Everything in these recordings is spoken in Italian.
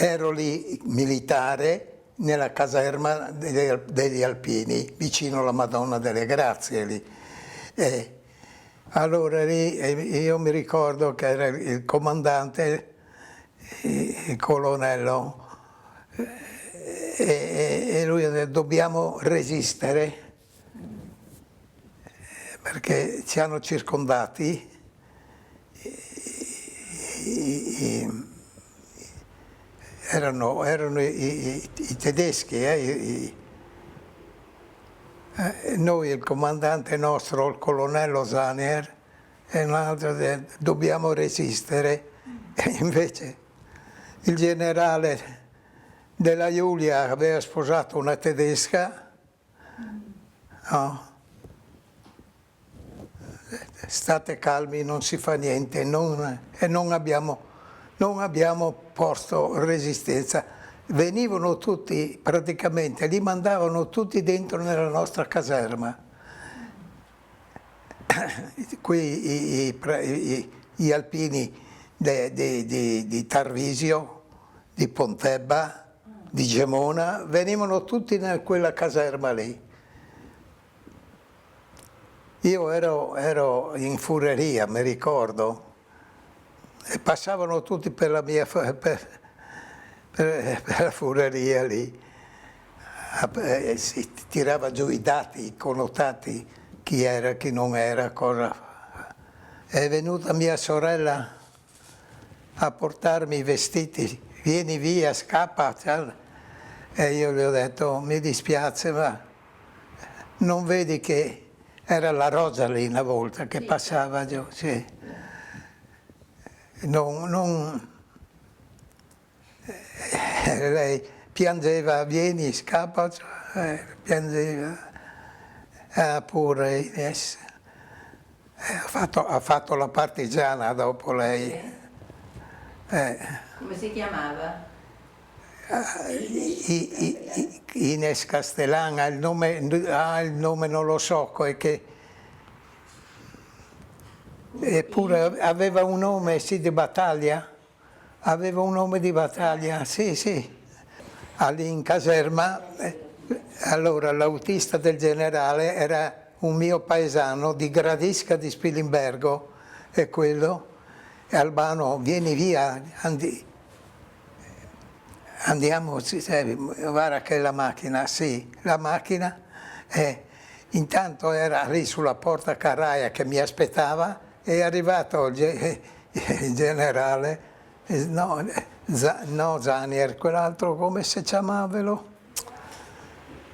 ero lì militare nella caserma degli Alpini, vicino alla Madonna delle Grazie lì. Allora lì io mi ricordo che era il comandante, il colonnello, e lui ha detto dobbiamo resistere perché ci hanno circondati. Erano i tedeschi, noi, il comandante nostro, il colonnello Zanier, e un altro dobbiamo resistere, e invece il generale della Giulia aveva sposato una tedesca, no? State calmi, non si fa niente, e non abbiamo posto resistenza. Venivano tutti, praticamente, li mandavano tutti dentro nella nostra caserma. Qui gli alpini di Tarvisio, di Pontebba, di Gemona, venivano tutti in quella caserma lì. Io ero in fureria, mi ricordo, e passavano tutti per la mia per la fureria lì. Si tirava giù i dati, i connotati, chi era, chi non era, cosa. È venuta mia sorella a portarmi i vestiti, vieni via, scappa. E io le ho detto, mi dispiace, ma non vedi che era la Rosa lì una volta che passava giù, sì. Lei piangeva, vieni, scappa, piangeva, pure Ines. Ha fatto la partigiana dopo lei. Come si chiamava? Ines Castellana, il nome non lo so, eppure aveva un nome, sì, di battaglia. Aveva un nome di battaglia, sì, sì. Lì in caserma, allora l'autista del generale era un mio paesano di Gradisca di Spilimbergo, e quello, e Albano, vieni via, andiamo, guarda che la macchina, sì, la macchina, intanto era lì sulla porta carraia che mi aspettava, è arrivato il generale. No, Zanier, quell'altro come si chiamavano?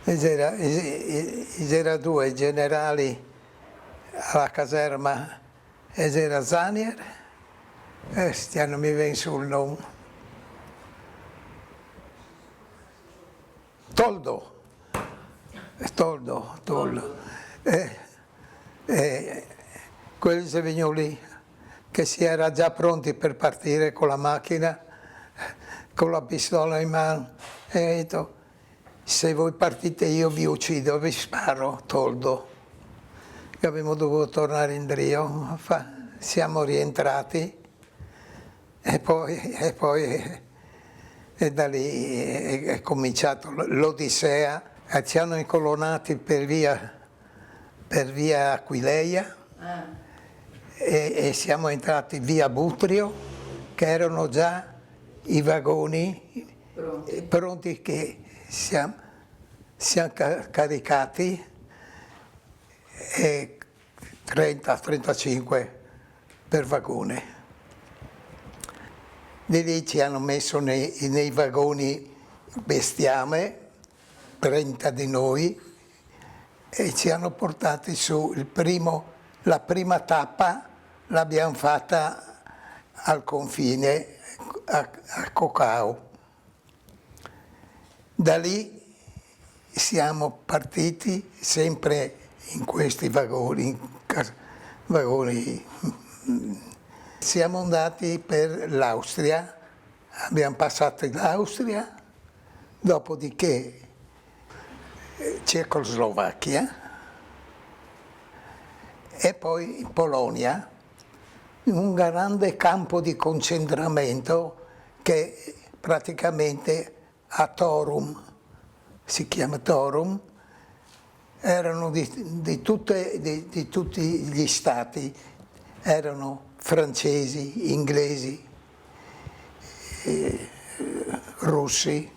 C'era due generali alla caserma, e c'era Zanier, non mi viene sul nome. Toldo. Quelli si venivano lì, che si era già pronti per partire con la macchina, con la pistola in mano, e ha detto, se voi partite io vi uccido, vi sparo, Toldo. E abbiamo dovuto tornare in Drio, siamo rientrati, e da lì è cominciato l'Odissea, ci hanno incolonnati per via Aquileia, e siamo entrati via Butrio, che erano già i vagoni pronti che siamo caricati, e 30-35 per vagone. Di lì ci hanno messo nei vagoni bestiame, 30 di noi, e ci hanno portati su. La prima tappa l'abbiamo fatta al confine a Cocao. Da lì siamo partiti sempre in questi vagoni. Siamo andati per l'Austria, abbiamo passato l'Austria, dopodiché Cecoslovacchia, e poi in Polonia, in un grande campo di concentramento che praticamente a Torum, si chiama Torum, erano di tutti gli stati, erano francesi, inglesi, russi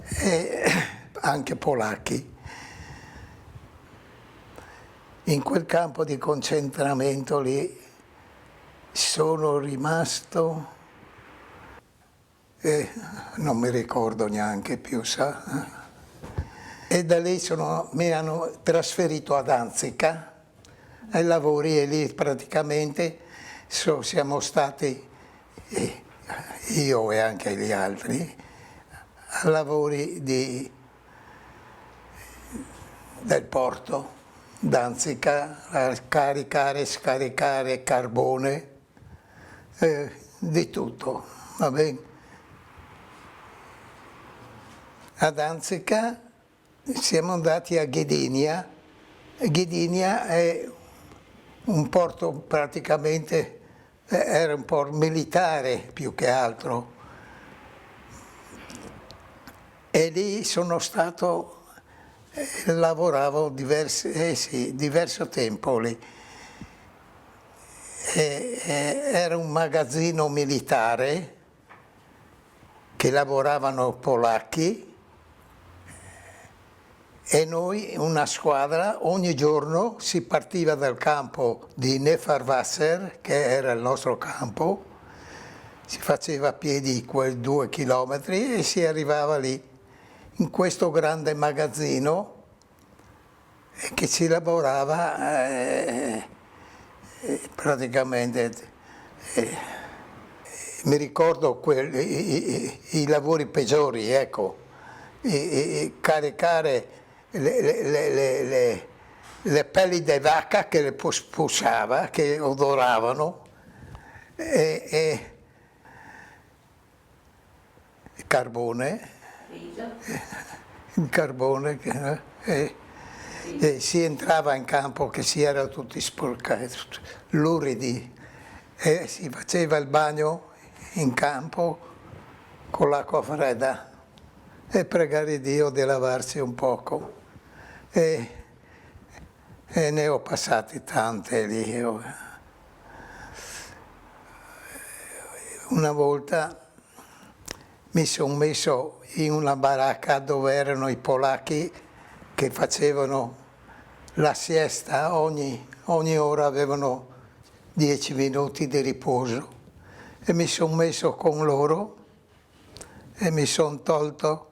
e anche polacchi. In quel campo di concentramento lì sono rimasto, non mi ricordo neanche più, sa? E da lì mi hanno trasferito a Danzica ai lavori, e lì praticamente siamo stati, io e anche gli altri, a lavori del porto. Danzica, a caricare e scaricare carbone, di tutto, va bene. A Danzica siamo andati a Gdynia. Gdynia è un porto praticamente, era un po' militare più che altro, e lì sono stato, lavoravo diverso tempo lì. Era un magazzino militare che lavoravano polacchi, e noi, una squadra, ogni giorno si partiva dal campo di Nefarwasser, che era il nostro campo, si faceva a piedi quei 2 chilometri e si arrivava lì, in questo grande magazzino, che si lavorava praticamente. Mi ricordo i lavori peggiori, ecco, caricare le pelli di vacca che le pussava, che odoravano, e carbone. Il carbone, e si entrava in campo che si era tutti sporcati, luridi, e si faceva il bagno in campo con l'acqua fredda e pregare Dio di lavarsi un poco. E ne ho passate tante lì. Una volta mi sono messo in una baracca dove erano i polacchi che facevano la siesta, ogni ora avevano 10 minuti di riposo, e mi sono messo con loro e mi sono tolto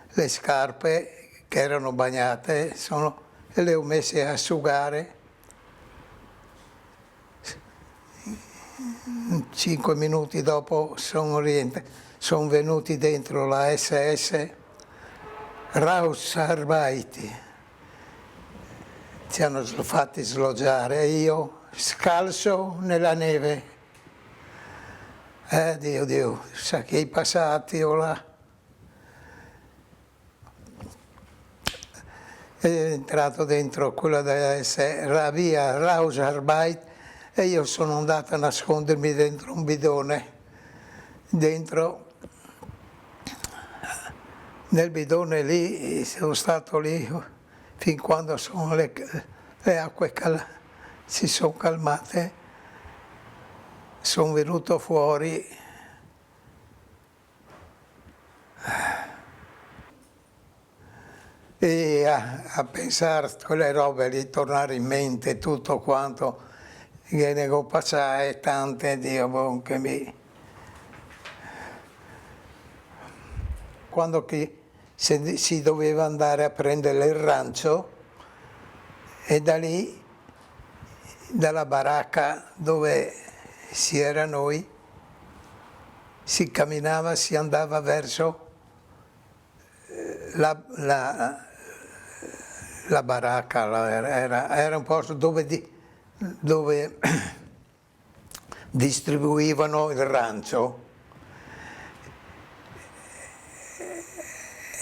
le scarpe che erano bagnate e le ho messe a asciugare. 5 minuti dopo sono venuti dentro la SS, Rausarbeit, ci hanno fatti sloggiare, e io scalzo nella neve. Dio, sa che i passati o là. È entrato dentro quella della SS, via Rausarbeit, e io sono andato a nascondermi dentro un bidone. Nel bidone lì, sono stato lì fin quando le acque si sono calmate, sono venuto fuori. E a pensare a quelle robe lì, tornare in mente tutto quanto che ne ho passate, tante, Dio, che mi... Quando si doveva andare a prendere il rancio, e da lì, dalla baracca dove si era noi, si camminava, si andava verso la baracca, era un posto dove distribuivano il rancio,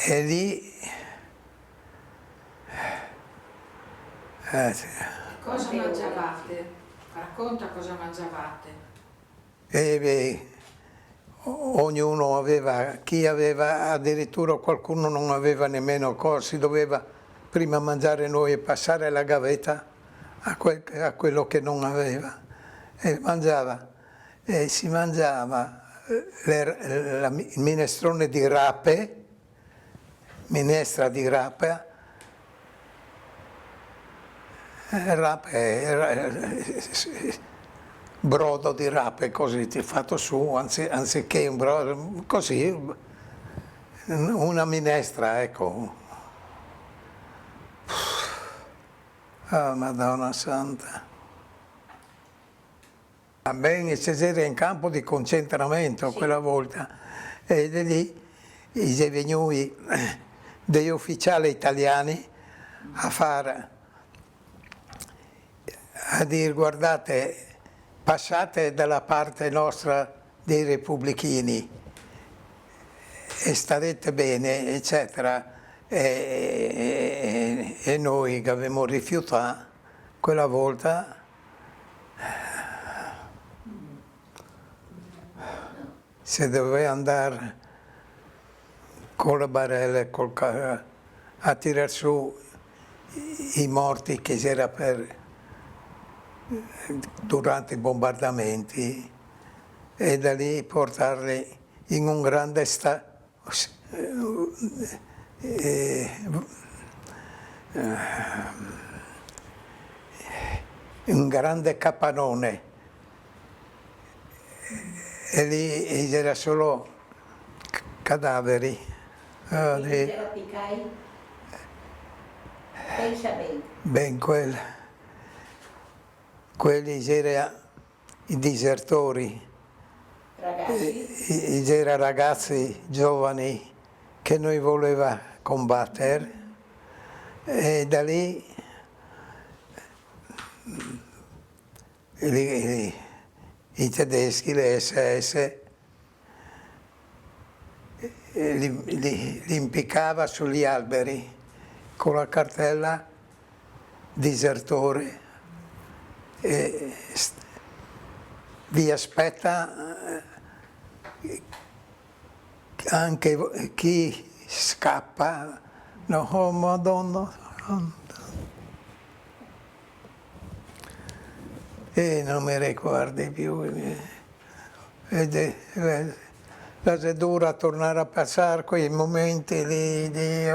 e lì cosa mangiavate? Racconta cosa mangiavate. ognuno aveva, chi aveva addirittura qualcuno non aveva nemmeno corsi, doveva prima mangiare noi e passare la gavetta a quello che non aveva, e mangiava, e si mangiava il minestrone di rape, minestra di rape, brodo di rape così fatto su, anziché un brodo, così, una minestra, ecco. Ah, Madonna Santa. Ben c'era in campo di concentramento quella volta, e lì sono venuti degli ufficiali italiani a dire: guardate, passate dalla parte nostra dei repubblichini e starete bene, eccetera. E noi che avevamo rifiutato quella volta, se doveva andare con le barelle a tirar su i morti che c'era durante i bombardamenti, e da lì portarli in un grande un grande capannone, e lì c'era solo cadaveri. C'era Picai? Pensa bene. Ben, quelli c'erano i disertori, Ragazzi? c'erano ragazzi giovani che noi voleva combattere, e da lì i tedeschi, le SS, li impiccava sugli alberi con la cartella disertore, e vi aspetta anche chi scappa. No, oh Madonna. E non mi ricordi più. La dura tornare a passare quei momenti lì di...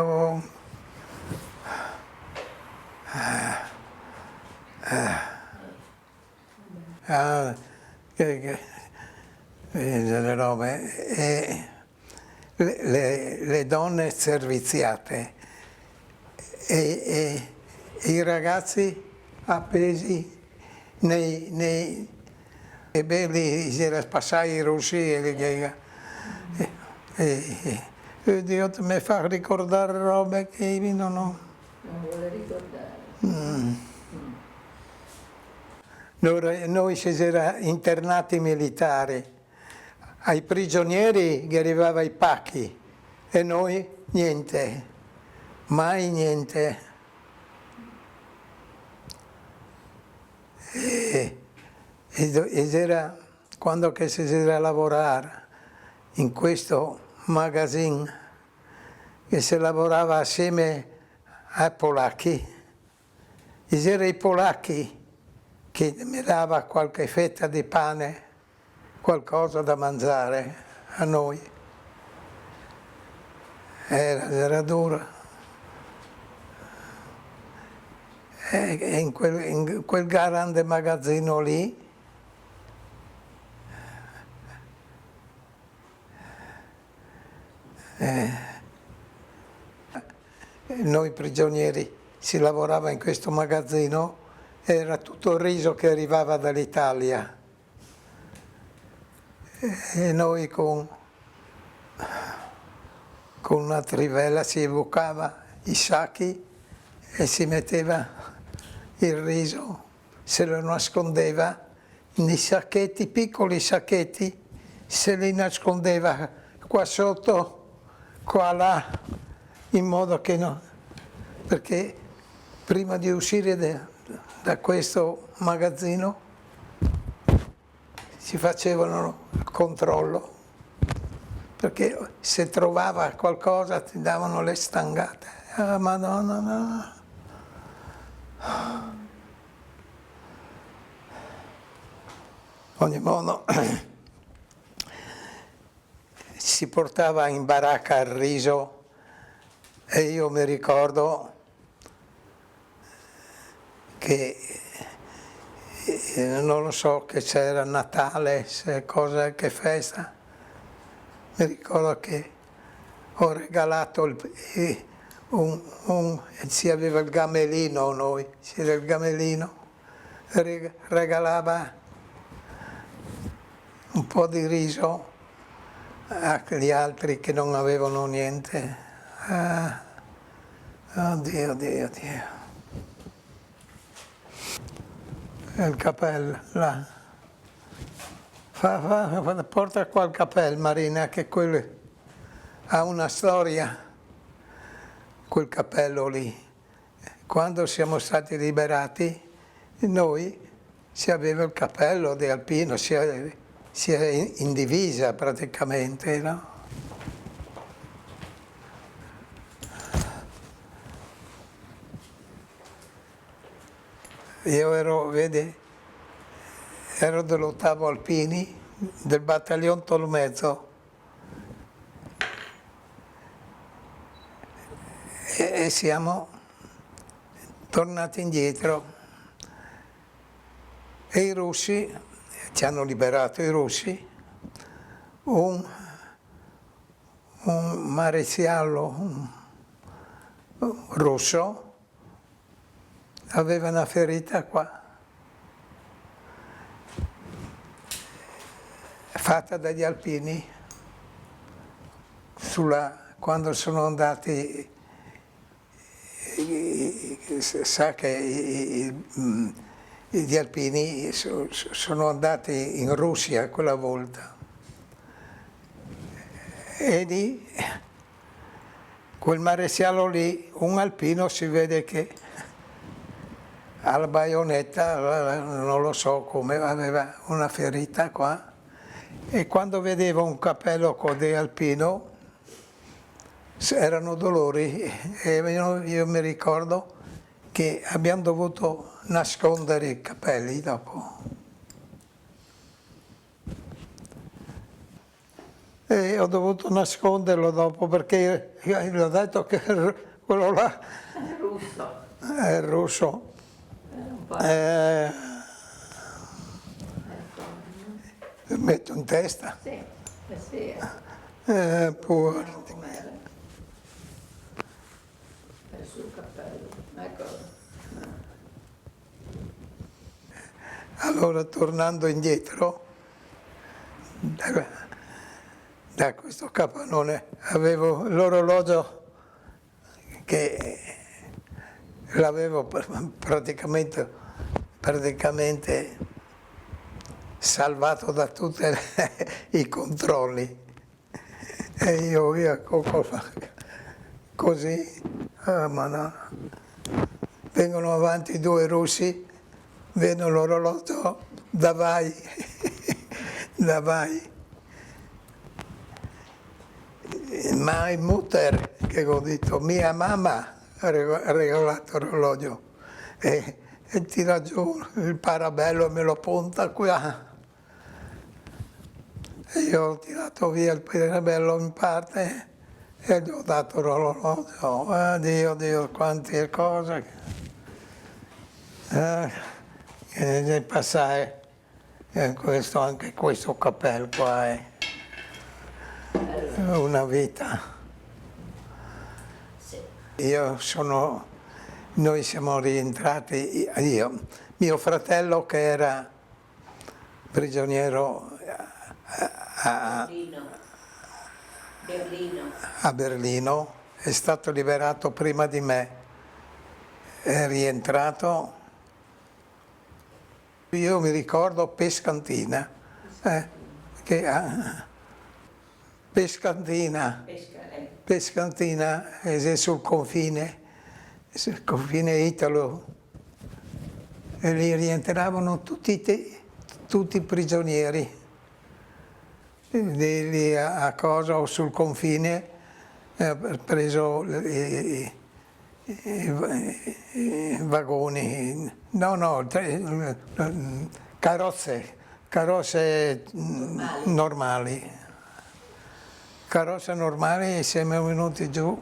le robe. E le donne serviziate e i ragazzi appesi nei belli, c'era passare i russi e Dio mi fa ricordare robe che io non vuole ricordare. Noi si era internati militari, ai prigionieri che arrivava i pacchi, e noi niente, mai niente. Ed era quando che si era a lavorare in questo magazine, che si lavorava assieme ai polacchi, c'erano i polacchi che mi dava qualche fetta di pane, qualcosa da mangiare a noi. Era dura. E in quel grande magazzino lì noi prigionieri si lavorava in questo magazzino, era tutto il riso che arrivava dall'Italia, e noi con una trivella si evocava i sacchi e si metteva il riso, se lo nascondeva nei sacchetti, piccoli sacchetti, se li nascondeva qua sotto, qua là, in modo che no, perché prima di uscire da questo magazzino si facevano il controllo perché se trovava qualcosa ti davano le stangate. Ah, Madonna, no. Ogni modo si portava in baracca il riso e io mi ricordo che non lo so, che c'era Natale, se cosa, che festa. Mi ricordo che ho regalato si aveva il gamelino noi, c'era il gamelino, regalava un po' di riso agli altri che non avevano niente. Ah, oddio, oddio, oddio. Il cappello, là. Porta qua il cappello, Marina, che quello ha una storia, quel cappello lì. Quando siamo stati liberati, noi si aveva il cappello di alpino, si è in divisa praticamente, no? Io ero, vedi, ero dell'8° Alpini, del battaglione Tolmezzo, e siamo tornati indietro. E i russi, ci hanno liberato i russi, un maresciallo russo aveva una ferita qua, fatta dagli alpini, quando sono andati, sa che gli alpini sono andati in Russia quella volta, e lì, quel maresciallo lì, un alpino si vede che alla baionetta, non lo so come, aveva una ferita qua, e quando vedeva un cappello così alpino erano dolori, e io mi ricordo che abbiamo dovuto nascondere i capelli dopo. E ho dovuto nasconderlo dopo perché io gli ho detto che quello là È russo. è russo. Un po'. Lo metto in testa. Sì, sì. Pure. Com'era? È sul cappello. Ecco. Allora, tornando indietro, da questo capannone avevo l'orologio che l'avevo praticamente salvato da tutti i controlli. E io via così, ma no. Vengono avanti 2 russi, vedono l'orologio, davai, davai. Ma il mutter, che ho detto, mia mamma ha regalato l'orologio e tira giù il parabello e me lo punta qua. E io ho tirato via il parabello in parte e gli ho dato l'orologio. Dio, Dio, quante cose che ne passai. Anche questo cappello qua è una vita. Sì. Noi siamo rientrati, mio fratello che era prigioniero a Berlino, è stato liberato prima di me, è rientrato. Io mi ricordo Pescantina, Pescantina. Pescantina è sul confine italo, e lì rientravano tutti prigionieri. lì a cosa o sul confine, ha preso i vagoni, carrozze normali. Carrozze normali, siamo venuti giù